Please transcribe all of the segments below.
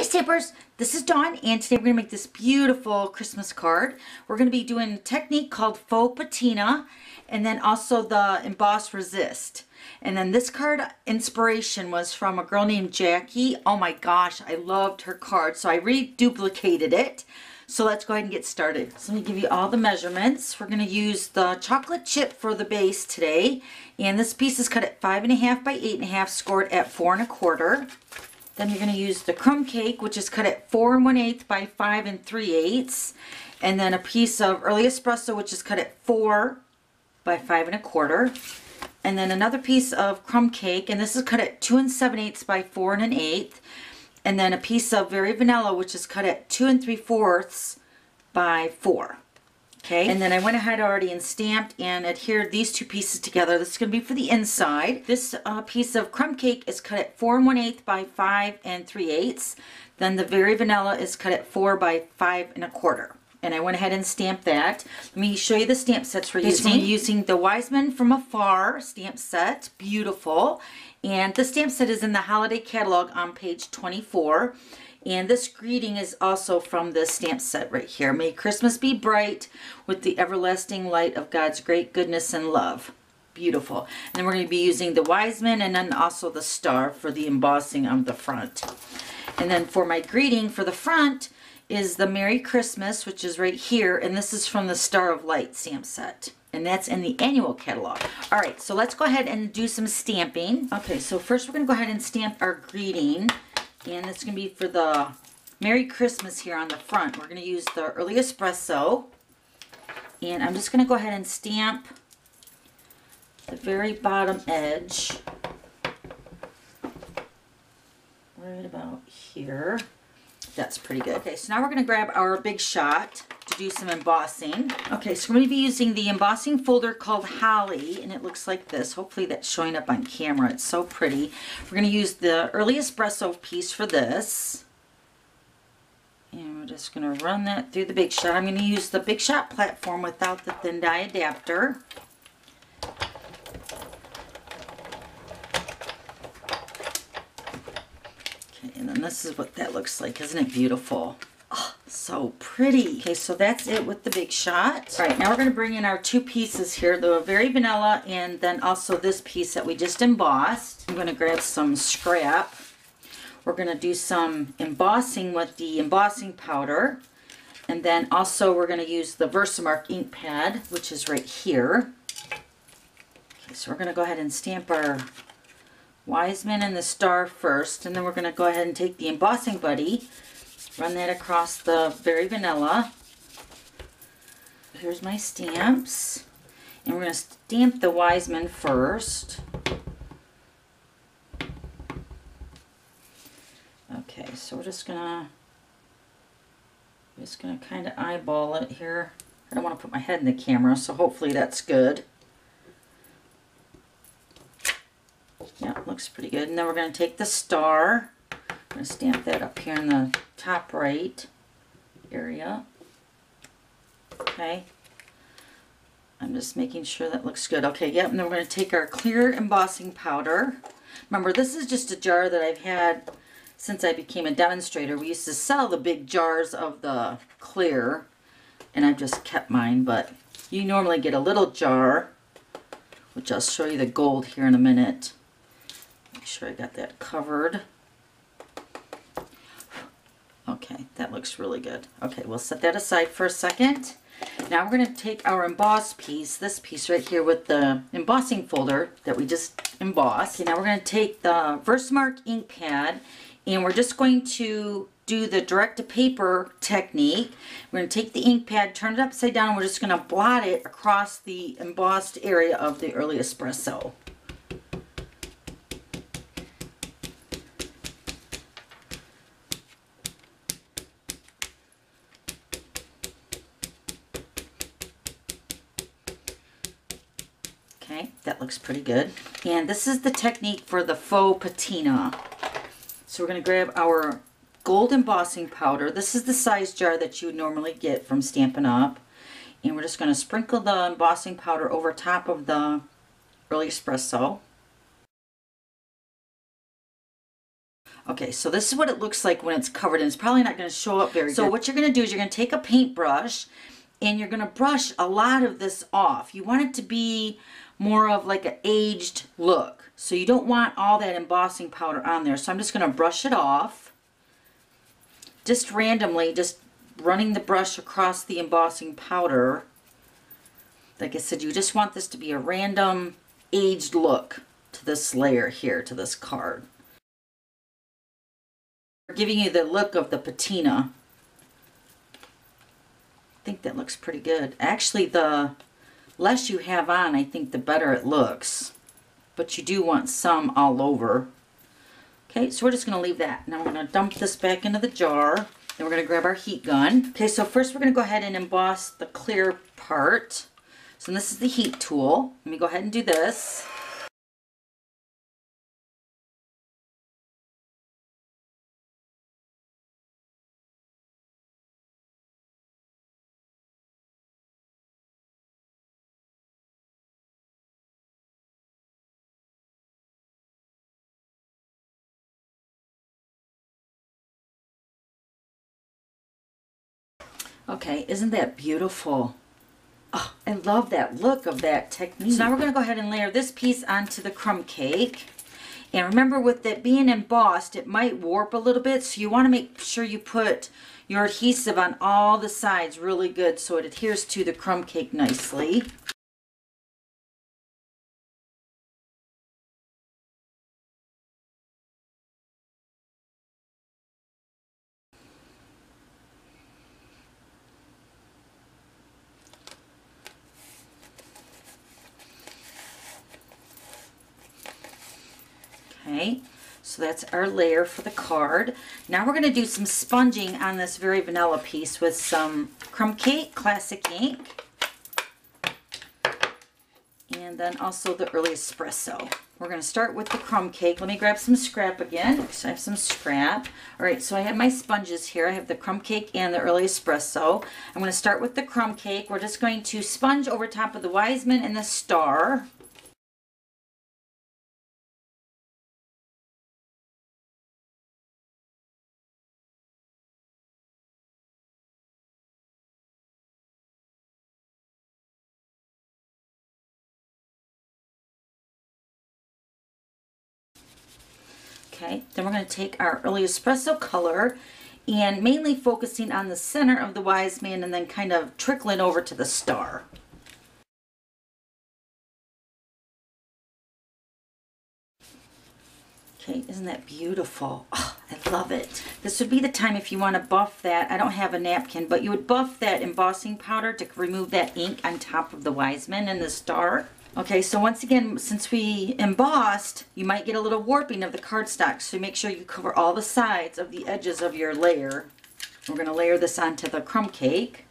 Stampers, this is Dawn, and today we're going to make this beautiful Christmas card. We're going to be doing a technique called faux patina, and then also the emboss resist. And then this card inspiration was from a girl named Jackie. Oh my gosh, I loved her card, so I reduplicated it. So let's go ahead and get started. So let me give you all the measurements. We're going to use the chocolate chip for the base today, and this piece is cut at 5.5 by 8.5, scored at 4 1/4. Then you're going to use the crumb cake, which is cut at 4 1/8 by 5 3/8. And then a piece of early espresso, which is cut at 4 by 5 1/4. And then another piece of crumb cake, and this is cut at 2 7/8 by 4 1/8. And then a piece of very vanilla, which is cut at 2 3/4 by 4. Okay, and then I went ahead already and stamped and adhered these two pieces together. This is going to be for the inside. This piece of crumb cake is cut at 4 1/8 by 5 3/8. Then the very vanilla is cut at 4 by 5 1/4. And I went ahead and stamped that. Let me show you the stamp sets we're using. We're using the Wiseman from Afar stamp set. Beautiful. And the stamp set is in the holiday catalog on page 24. And this greeting is also from this stamp set right here. May Christmas be bright with the everlasting light of God's great goodness and love. Beautiful. And then we're going to be using the Wiseman and then also the star for the embossing on the front. And then for my greeting for the front is the Merry Christmas, which is right here. And this is from the Star of Light stamp set. And that's in the annual catalog. All right, so let's go ahead and do some stamping. Okay, so first we're going to go ahead and stamp our greeting. And it's going to be for the Merry Christmas here on the front. We're going to use the early espresso. And I'm just going to go ahead and stamp the very bottom edge. Right about here. That's pretty good. Okay, so now we're going to grab our Big Shot to do some embossing. Okay, so we're going to be using the embossing folder called Holly, and it looks like this. Hopefully that's showing up on camera. It's so pretty. We're going to use the early espresso piece for this. And we're just going to run that through the Big Shot. I'm going to use the Big Shot platform without the thin die adapter. And then this is what that looks like. Isn't it beautiful? Oh, so pretty. Okay, so that's it with the Big Shot. All right, now we're going to bring in our two pieces here, the very vanilla and then also this piece that we just embossed. I'm going to grab some scrap. We're going to do some embossing with the embossing powder. And then also we're going to use the Versamark ink pad, which is right here. Okay, so we're going to go ahead and stamp our Wiseman and the star first, and then we're going to go ahead and take the embossing buddy, run that across the very vanilla. Here's my stamps, and we're going to stamp the Wiseman first. Okay, so we're just gonna kind of eyeball it here. I don't want to put my head in the camera, so hopefully that's good. Yeah, looks pretty good. And then we're going to take the star. I'm going to stamp that up here in the top right area. Okay. I'm just making sure that looks good. Okay, yep. And then we're going to take our clear embossing powder. Remember, this is just a jar that I've had since I became a demonstrator. We used to sell the big jars of the clear, and I've just kept mine. But you normally get a little jar, which I'll show you the gold here in a minute. Make sure I got that covered. Okay, that looks really good. Okay, we'll set that aside for a second. Now we're going to take our emboss piece, this piece right here with the embossing folder that we just embossed. Okay, now we're going to take the Versamark ink pad, and we're just going to do the direct to paper technique. We're going to take the ink pad, turn it upside down, and we're just going to blot it across the embossed area of the early espresso. Okay, that looks pretty good. And this is the technique for the faux patina. So we're going to grab our gold embossing powder. This is the size jar that you would normally get from Stampin' Up. And we're just going to sprinkle the embossing powder over top of the early espresso. Okay, so this is what it looks like when it's covered, and it's probably not going to show up very good. So what you're going to do is you're going to take a paintbrush and you're going to brush a lot of this off. You want it to be more of like an aged look. So you don't want all that embossing powder on there. So I'm just going to brush it off. Just randomly, just running the brush across the embossing powder. Like I said, you just want this to be a random aged look to this layer here, to this card. Giving you the look of the patina. I think that looks pretty good. Actually, the less you have on, I think the better it looks. But you do want some all over. Okay, so we're just going to leave that. Now we're going to dump this back into the jar. Then we're going to grab our heat gun. Okay, so first we're going to go ahead and emboss the clear part. So this is the heat tool. Let me go ahead and do this. Okay, isn't that beautiful? Oh, I love that look of that technique. So now we're going to go ahead and layer this piece onto the crumb cake. And remember, with it being embossed, it might warp a little bit. So you want to make sure you put your adhesive on all the sides really good so it adheres to the crumb cake nicely. Okay, so that's our layer for the card. Now we're going to do some sponging on this very vanilla piece with some crumb cake, classic ink, and then also the early espresso. We're going to start with the crumb cake. Let me grab some scrap again, because I have some scrap. All right, so I have my sponges here. I have the crumb cake and the early espresso. I'm going to start with the crumb cake. We're just going to sponge over top of the Wiseman and the star. Okay, then we're going to take our early espresso color and mainly focusing on the center of the Wiseman and then kind of trickling over to the star. Okay, isn't that beautiful? Oh, I love it. This would be the time if you want to buff that. I don't have a napkin, but you would buff that embossing powder to remove that ink on top of the Wiseman and the star. Okay, so once again, since we embossed, you might get a little warping of the cardstock, so make sure you cover all the sides of the edges of your layer. We're going to layer this onto the crumb cake.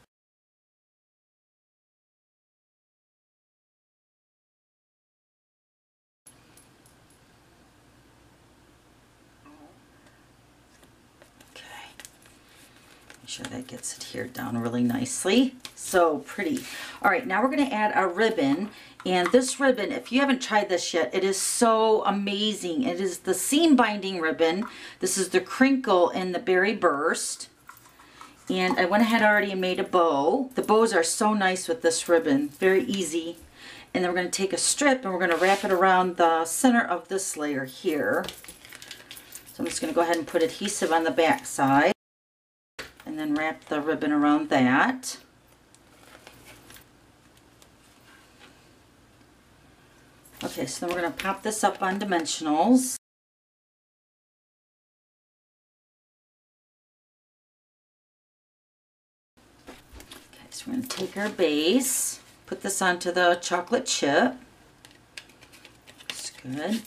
Make sure that gets adhered down really nicely. So pretty. All right, now we're going to add our ribbon. And this ribbon, if you haven't tried this yet, it is so amazing. It is the seam binding ribbon. This is the crinkle and the berry burst. And I went ahead already and made a bow. The bows are so nice with this ribbon. Very easy. And then we're going to take a strip and we're going to wrap it around the center of this layer here. So I'm just going to go ahead and put adhesive on the back side. And then wrap the ribbon around that. Okay, so then we're going to pop this up on dimensionals. Okay, so we're going to take our base, put this onto the chocolate chip. That's good.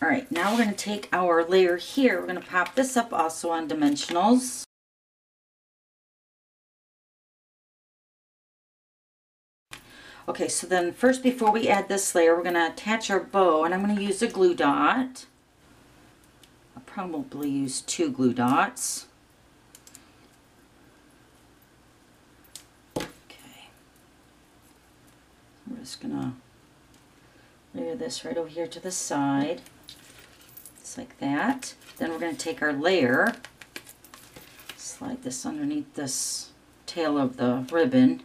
All right, now we're going to take our layer here. We're going to pop this up also on dimensionals. Okay, so then first before we add this layer, we're going to attach our bow, and I'm going to use a glue dot. I'll probably use 2 glue dots. Okay. We're just going to layer this right over here to the side. Just like that. Then we're going to take our layer, slide this underneath this tail of the ribbon,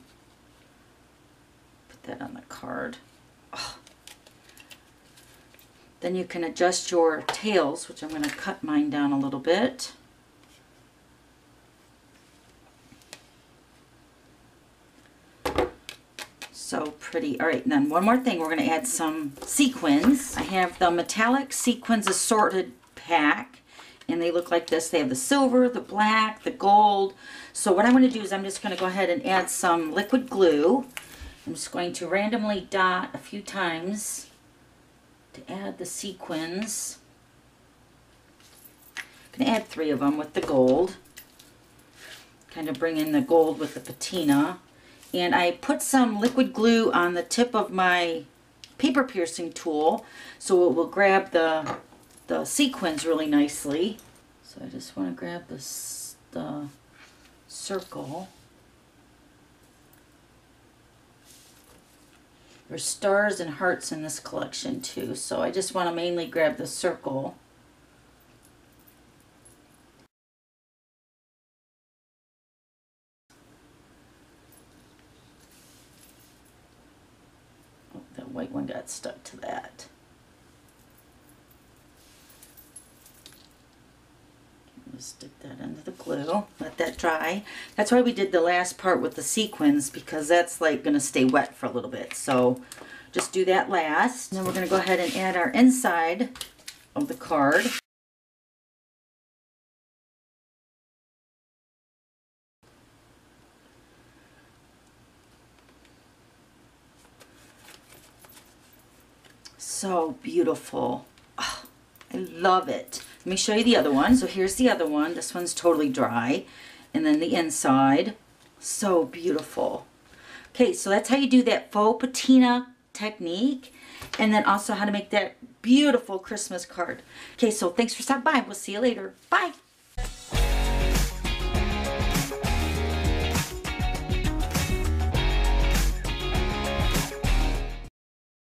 put that on the card. Oh. Then you can adjust your tails, which I'm going to cut mine down a little bit. So pretty. All right, and then one more thing, we're going to add some sequins. I have the metallic sequins assorted pack, and they look like this. They have the silver, the black, the gold. So what I'm going to do is I'm just going to go ahead and add some liquid glue. I'm just going to randomly dot a few times to add the sequins. I'm going to add 3 of them with the gold. Kind of bring in the gold with the patina. And I put some liquid glue on the tip of my paper piercing tool so it will grab the sequins really nicely. So I just want to grab the circle. There's stars and hearts in this collection too, so I just want to mainly grab the circle. Oh, that white one got stuck to that. Stick that into the glue, let that dry. That's why we did the last part with the sequins, because that's like going to stay wet for a little bit. So just do that last. And then we're going to go ahead and add our inside of the card. So beautiful. Oh, I love it. Let me show you the other one. So here's the other one. This one's totally dry. And then the inside. So beautiful. Okay, so that's how you do that faux patina technique. And then also how to make that beautiful Christmas card. Okay, so thanks for stopping by. We'll see you later. Bye.